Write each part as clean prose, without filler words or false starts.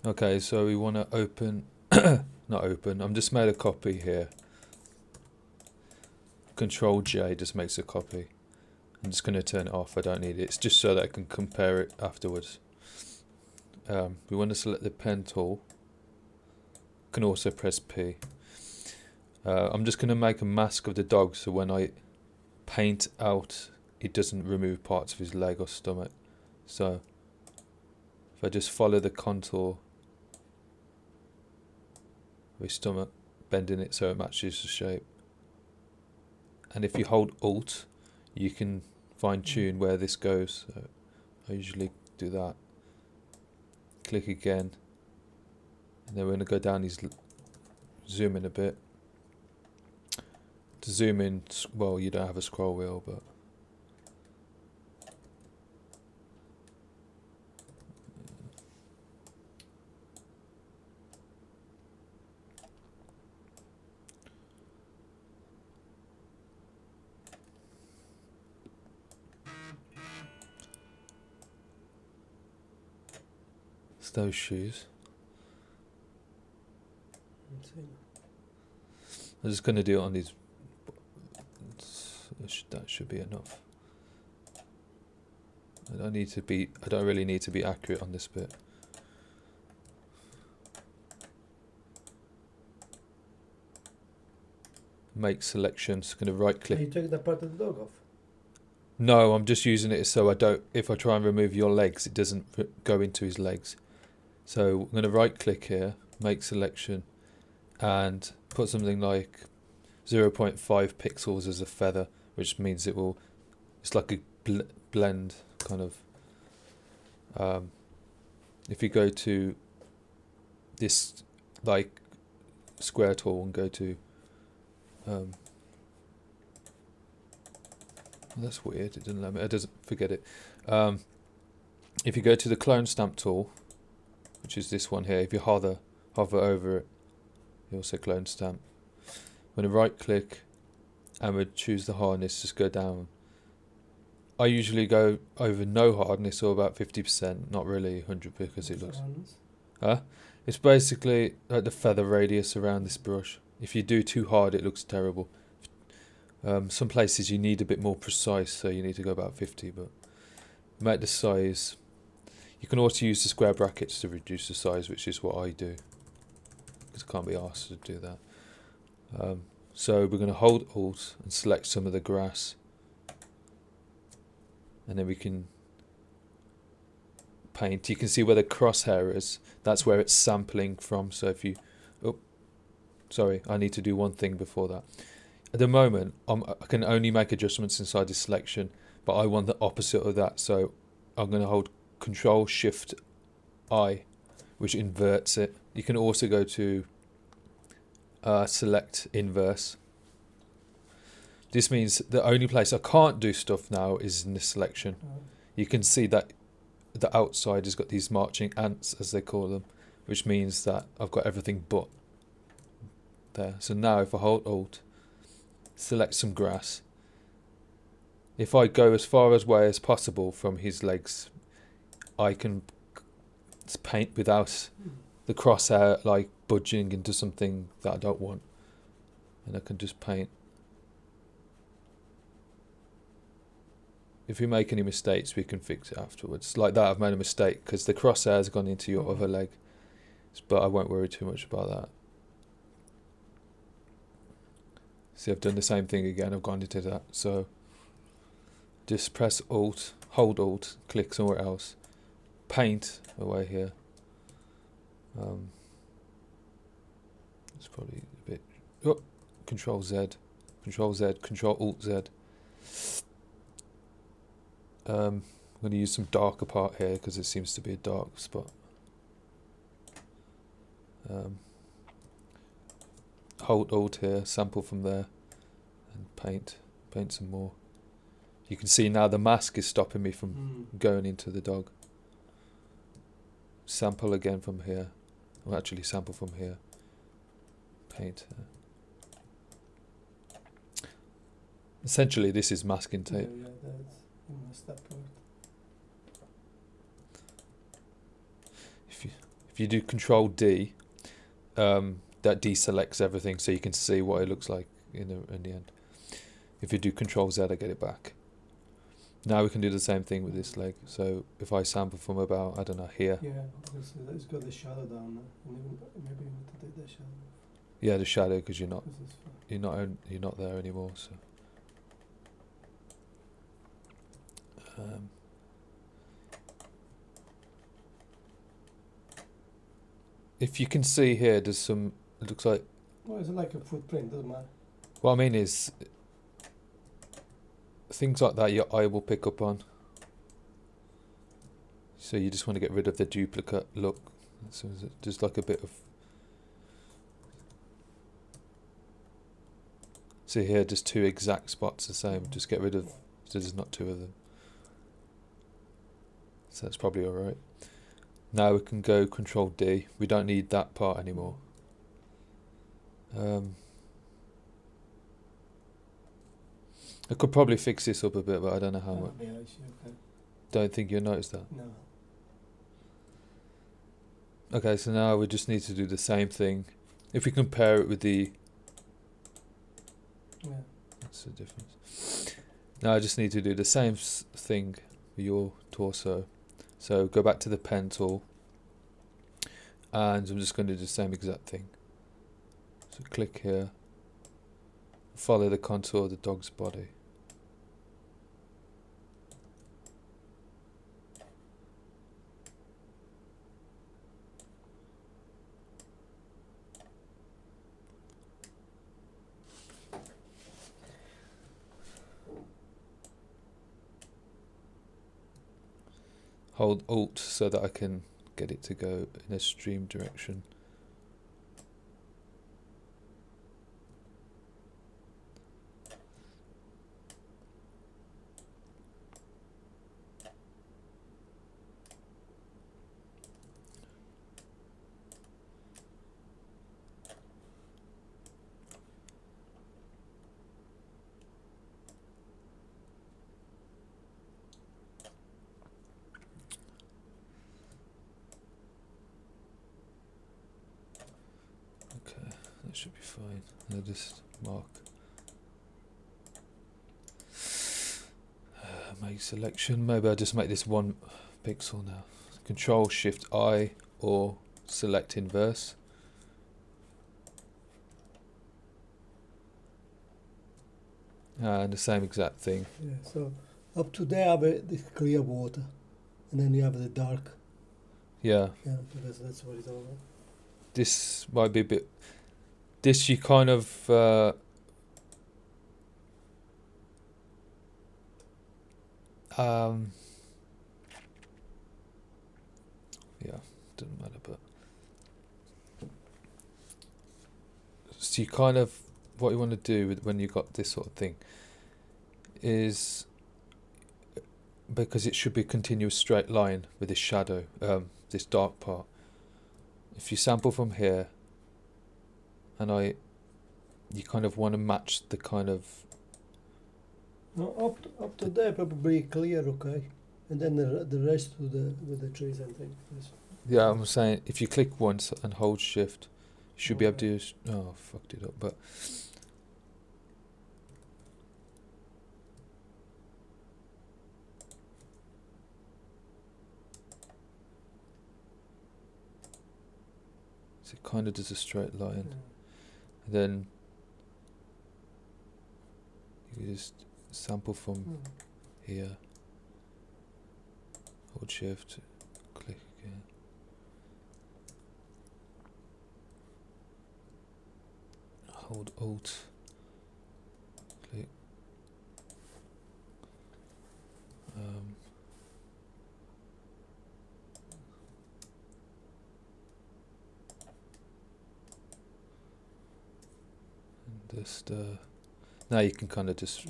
Okay, so we want to open, not open, I'm just made a copy here. Control J just makes a copy. I'm just going to turn it off, I don't need it. It's just so that I can compare it afterwards. We want to select the pen tool. Can also press P. I'm just going to make a mask of the dog so when I paint out, it doesn't remove parts of his leg or stomach. So if I just follow the contour of his stomach, bending it so it matches the shape. And if you hold Alt, you can fine tune where this goes. So I usually do that. Click again, and then we're going to go down his, zoom in a bit. To zoom in, well, you don't have a scroll wheel, but it's those shoes. I'm just going to do it on these. That should be enough. I don't really need to be accurate on this bit. Make selections. Going to right click. You took the part of the dog off? No, I'm just using it so I don't. If I try and remove your legs, it doesn't go into his legs. So I'm going to right click here, make selection, and put something like 0.5 pixels as a feather, which means it will. It's like a blend kind of. If you go to this like square tool and go to that's weird, it doesn't let me, it doesn't, forget it. If you go to the clone stamp tool, which is this one here, if you hover over it, you'll say clone stamp. I'm going to right click and we'll choose the hardness, just go down. I usually go over no hardness or about 50%, not really 100 because it looks. It's basically like the feather radius around this brush. If you do too hard, it looks terrible. Some places you need a bit more precise, so you need to go about 50, but make the size. You can also use the square brackets to reduce the size, which is what I do, because I can't be asked to do that. So we're going to hold Alt and select some of the grass, and then we can paint. You can see where the crosshair is, that's where it's sampling from. So if you, sorry, I need to do one thing before that. At the moment, I can only make adjustments inside the selection, but I want the opposite of that. So I'm going to hold Control Shift I, which inverts it. You can also go to select inverse. This means the only place I can't do stuff now is in the selection. You can see that the outside has got these marching ants, as they call them, which means that I've got everything but there. So now if I hold Alt, select some grass. If I go as far away as possible from his legs, I can paint without the crosshair like budging into something that I don't want, and I can just paint. If we make any mistakes, we can fix it afterwards. Like that, I've made a mistake because the crosshair has gone into your other leg, but I won't worry too much about that. See, I've done the same thing again, I've gone into that. So just press Alt, hold Alt, click somewhere else, paint away here. It's probably a bit, Control Z, Control Z, Control Alt Z. I'm going to use some darker part here because it seems to be a dark spot. Hold Alt here, sample from there, and paint some more. You can see now the mask is stopping me from going into the dog. Sample again from here. Well, actually sample from here. Paint. Essentially, this is masking tape. Yeah, that's in the step part. If you do Control D, that deselects everything, so you can see what it looks like in the end. If you do Control Z, I get it back. Now we can do the same thing with this leg. So if I sample from about, I don't know, here. Yeah, because it's got the shadow down there. And maybe we need to take that shadow off. Yeah, the shadow, because you're not 'Cause it's far. you're not there anymore. So if you can see here, there's some. It looks like. Well, it's like a footprint, doesn't matter. What I mean is, things like that your eye will pick up on. So you just want to get rid of the duplicate look. So just like a bit of. See here, just two exact spots the same. Just get rid of. So there's not two of them. So that's probably alright. Now we can go Control D. We don't need that part anymore. I could probably fix this up a bit, but I don't know how much. Yeah, I see, okay. Don't think you'll notice that. No. Okay, so now we just need to do the same thing. If we compare it with the... Yeah. That's the difference. Now I just need to do the same thing with your torso. So go back to the pen tool. And I'm just going to do the same exact thing. So click here. Follow the contour of the dog's body. Hold Alt so that I can get it to go in a stream direction. That should be fine. I'll just mark. Make selection. Maybe I'll just make this one pixel now. Control Shift I or select inverse. And the same exact thing. Yeah, so up to there have this clear water, and then you have the dark. Yeah. Yeah, that's what it's all about. This might be a bit. This you kind of. Yeah, doesn't matter, but. So you kind of. What you want to do with when you got this sort of thing is. Because it should be a continuous straight line with this shadow, this dark part. If you sample from here, and you kind of want to match the kind of. No, up to there probably clear, okay, and then the rest with the trees and things. Yeah, I'm saying if you click once and hold Shift, you should be able to use. Oh, I fucked it up, but. So it kind of does a straight line. Yeah. Then you just sample from here, hold Shift, click again. Hold Alt, click. Just now you can kind of just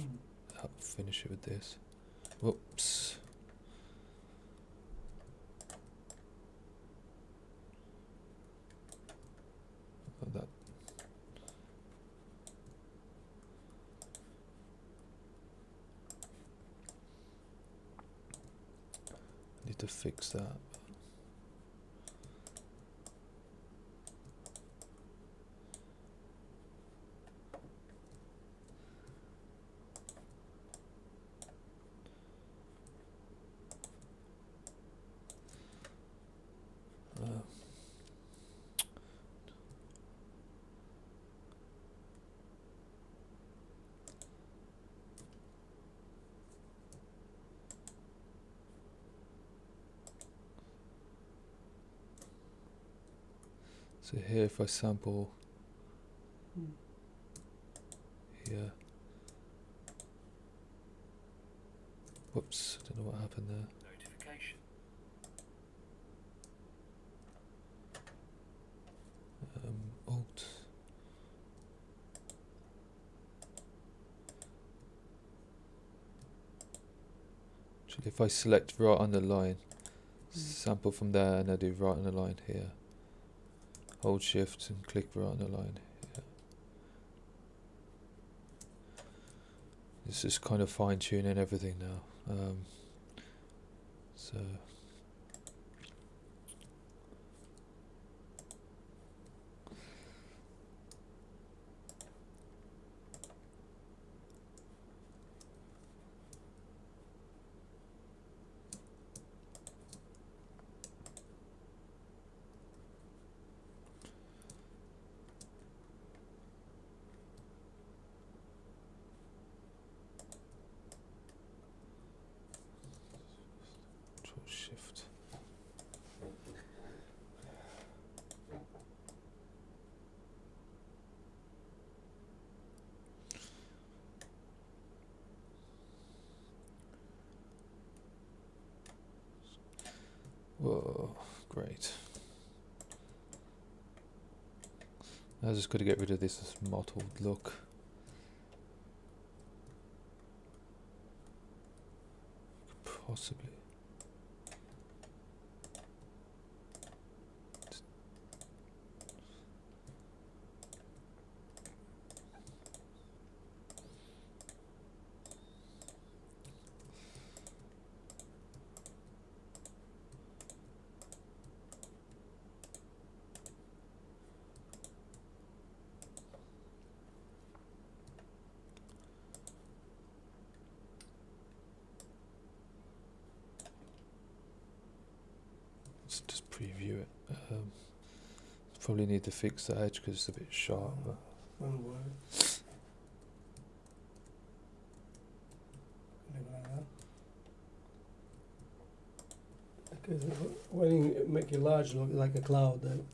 finish it with this. Whoops. Like that. Need to fix that. So here, if I sample Mm. here, whoops, I don't know what happened there. Notification. Alt. Actually, if I select right on the line, sample from there, and I do right on the line here. Hold shift and click right on the line here. This is kind of fine tuning everything now. So Control shift. Whoa, great. I just got to get rid of this mottled look. Possibly. Let's just preview it. Probably need to fix the edge because it's a bit sharp. But One word. Leave it like that. Because when you make it large, look like a cloud, then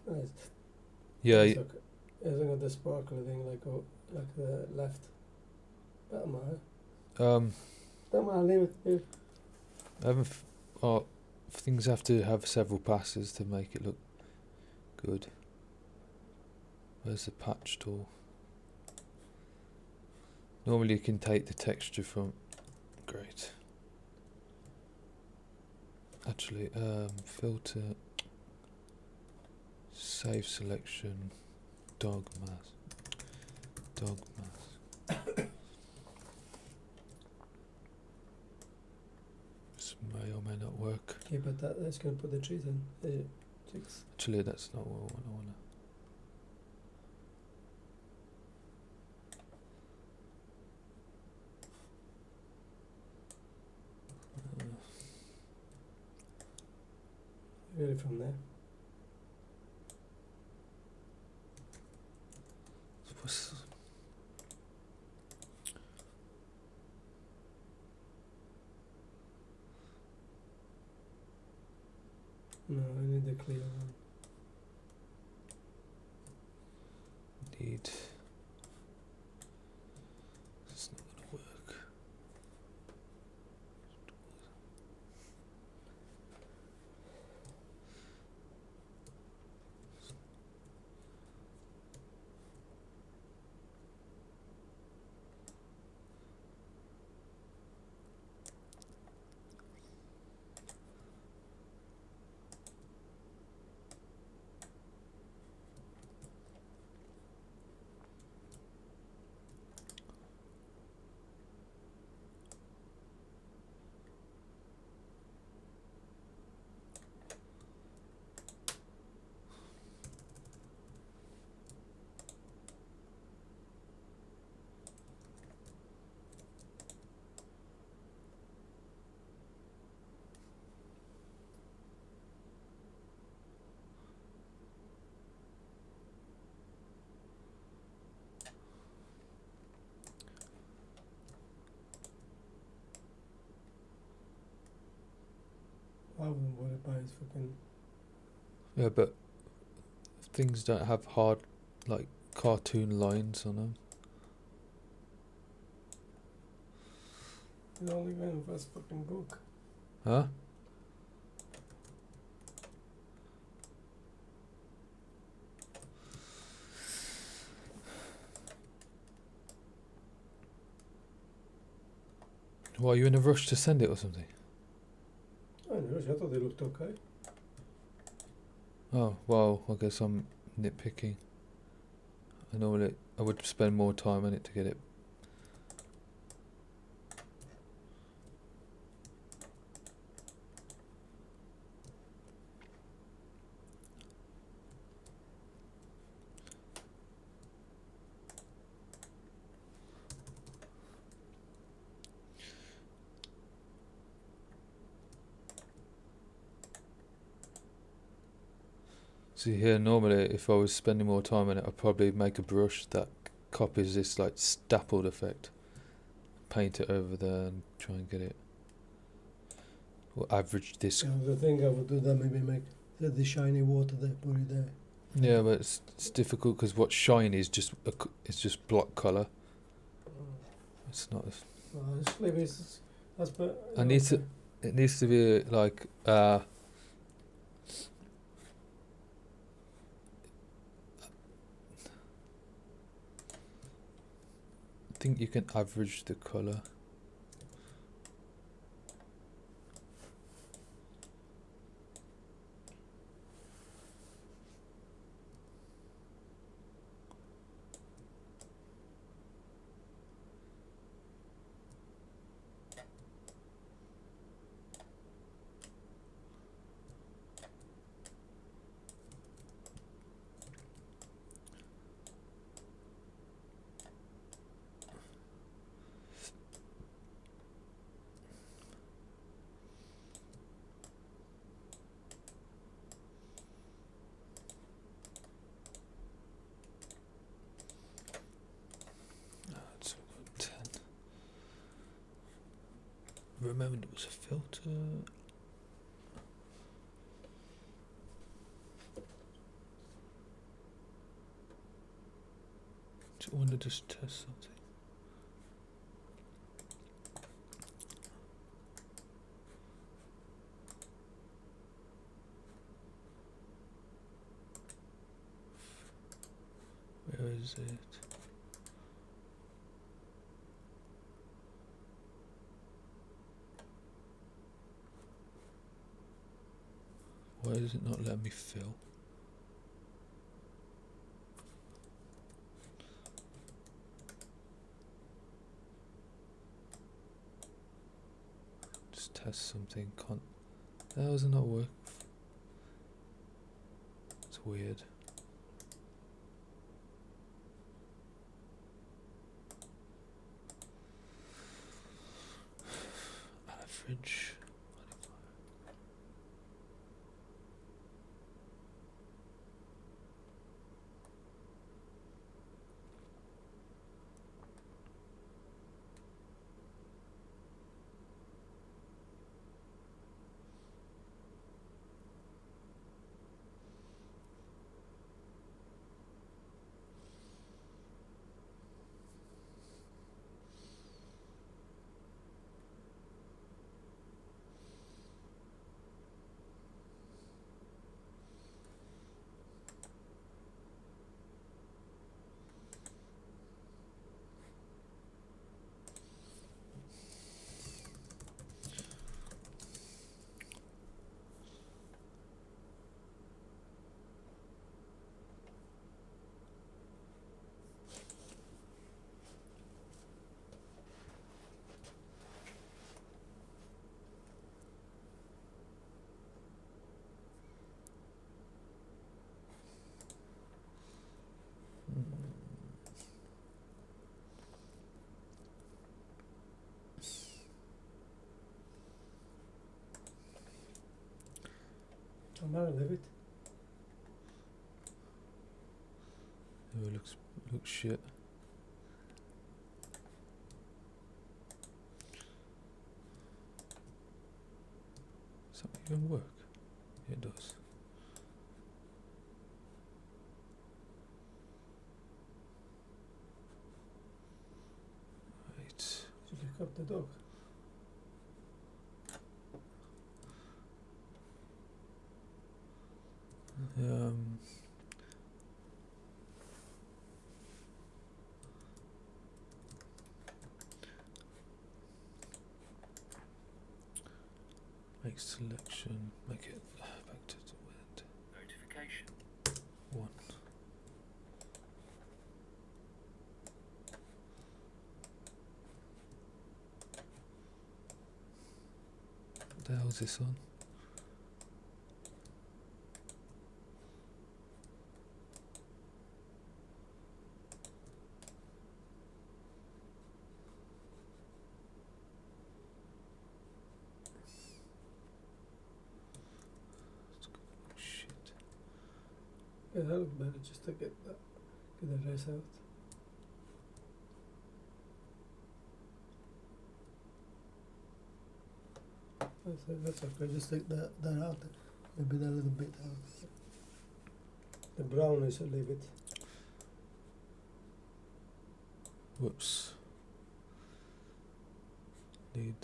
it's yeah, it's like, hasn't got the sparkly thing like the left. That might. That might leave it here. I haven't. Things have to have several passes to make it look good. Where's the patch tool? Normally you can take the texture from. Great. Actually, filter, save selection, dog mask. This may or may not work. Okay, but that's gonna put the trees in. Chicks. Actually, that's not what I wanna. Get it from there. What's- No, I need the clear one. Need. It's not gonna work. I wouldn't worry about his fucking. Yeah, but things don't have hard, like, cartoon lines on them. He's only going for his fucking book. Huh? Why, are you in a rush to send it or something? I know, I thought they looked okay. Oh, well, I guess I'm nitpicking. I would spend more time on it to get it. See here, normally if I was spending more time on it, I'd probably make a brush that copies this like stappled effect. Paint it over there and try and get it. Or average this. Yeah, the thing I would do that maybe make the shiny water there, put it there. Yeah, but it's difficult because what's shiny is just it's just block color. It's not. Just maybe it's that's but. I need to. It needs to be like. I think you can average the color. That's 10. Remember, it was a filter. Do you want to just test something? Where is it? Why does it not let me fill? Just test something. Can't. How does it not work? It's weird. Average. I'm gonna leave it. Oh, it looks shit. Does that even work? Yeah, it does. Right. Did you pick up the dog? Um, make selection, make it back to the wind. Notification. 1. What the hell is this on? Shit. Yeah, that looked better just to get the race out. That's okay, just take that out. Maybe that little bit out. The brown is leave it. Whoops. Need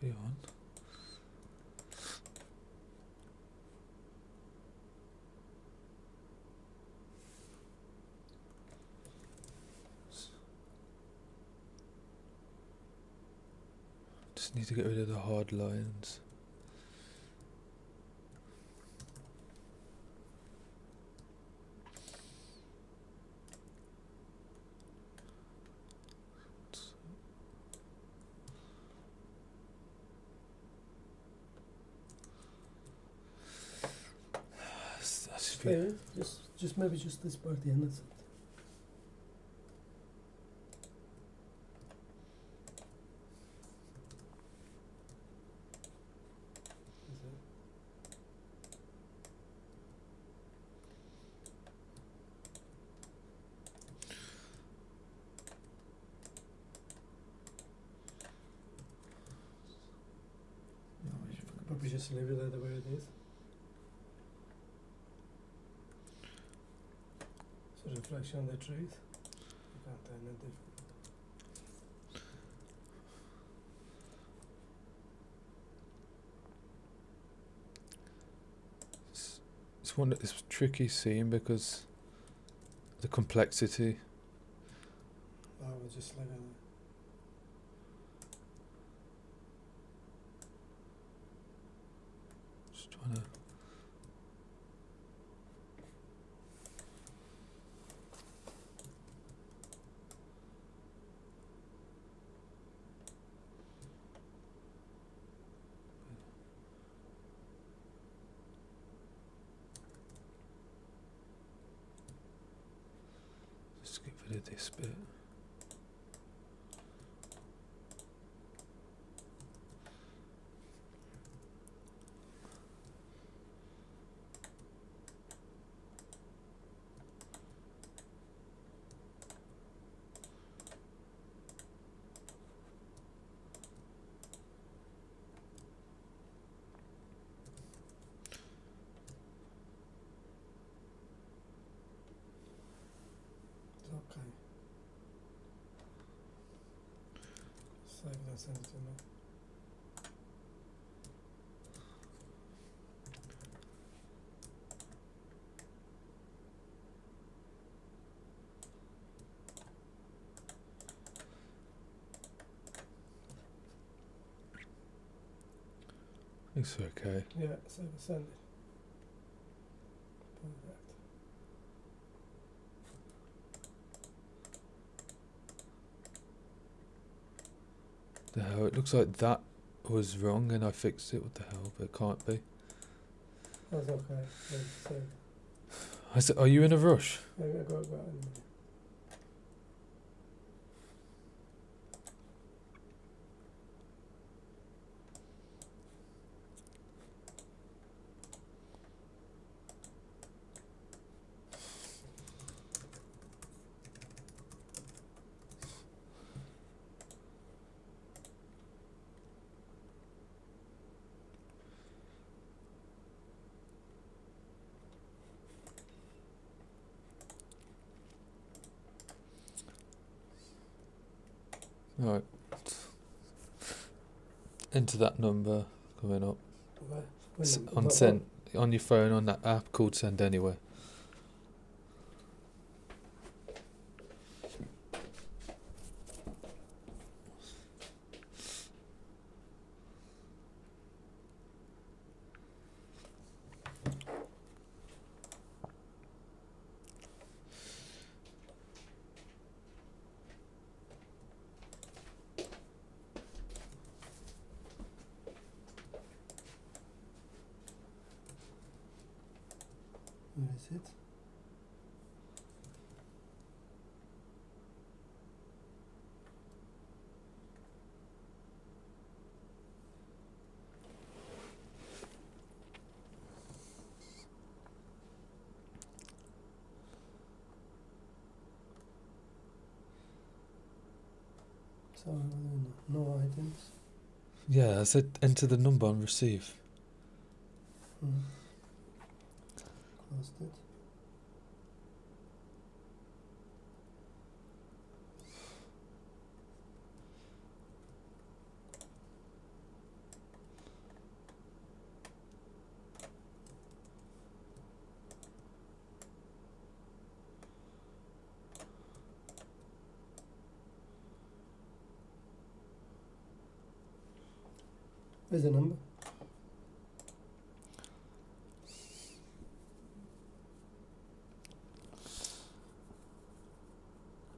what are you on? Just need to get rid of the hard lines. That's Okay, just maybe just this part here, that's it. Probably just leave it the way it is. It's a reflection on the trees. You can't tell any different. It's one it's tricky seeing because the complexity. I will just leave it. Just trying to. Just get rid of this bit. It's okay. Save and send it to me. It's okay. Yeah, save and send it. Perfect. The hell? It looks like that was wrong and I fixed it. What the hell? But it can't be. That's okay. Save. Are you in a rush? I go anyway. All right. Enter that number coming up. On send on your phone on that app called Send Anywhere. Where is it? So no items. Yeah, I said enter the number and receive. Closed it. Where's the number?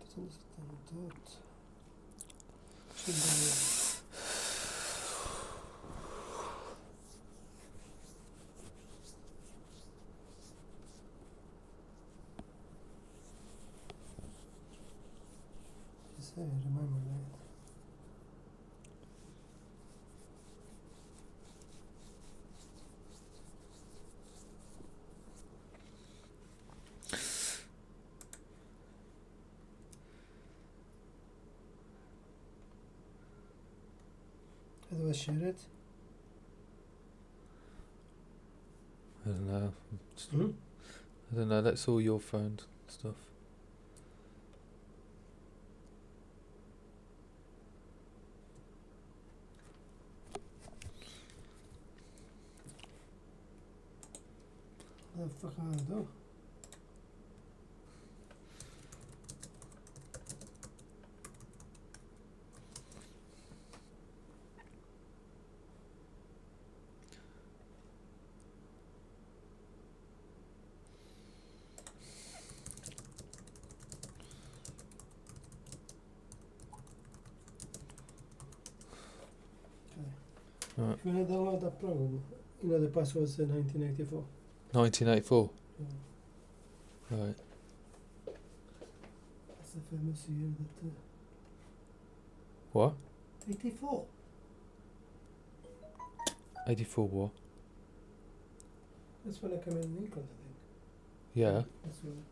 Doesn't understand that. Should be. Say, remember that. How do I share it? I don't know. Hmm? I don't know. That's all your phone stuff. What the fuck am I do? Right. If you want to download that program, you know the password's 1984. 1984. Yeah. Right. That's the famous year that. What? 84. 84 what? That's when I came in England, I think. Yeah. That's when.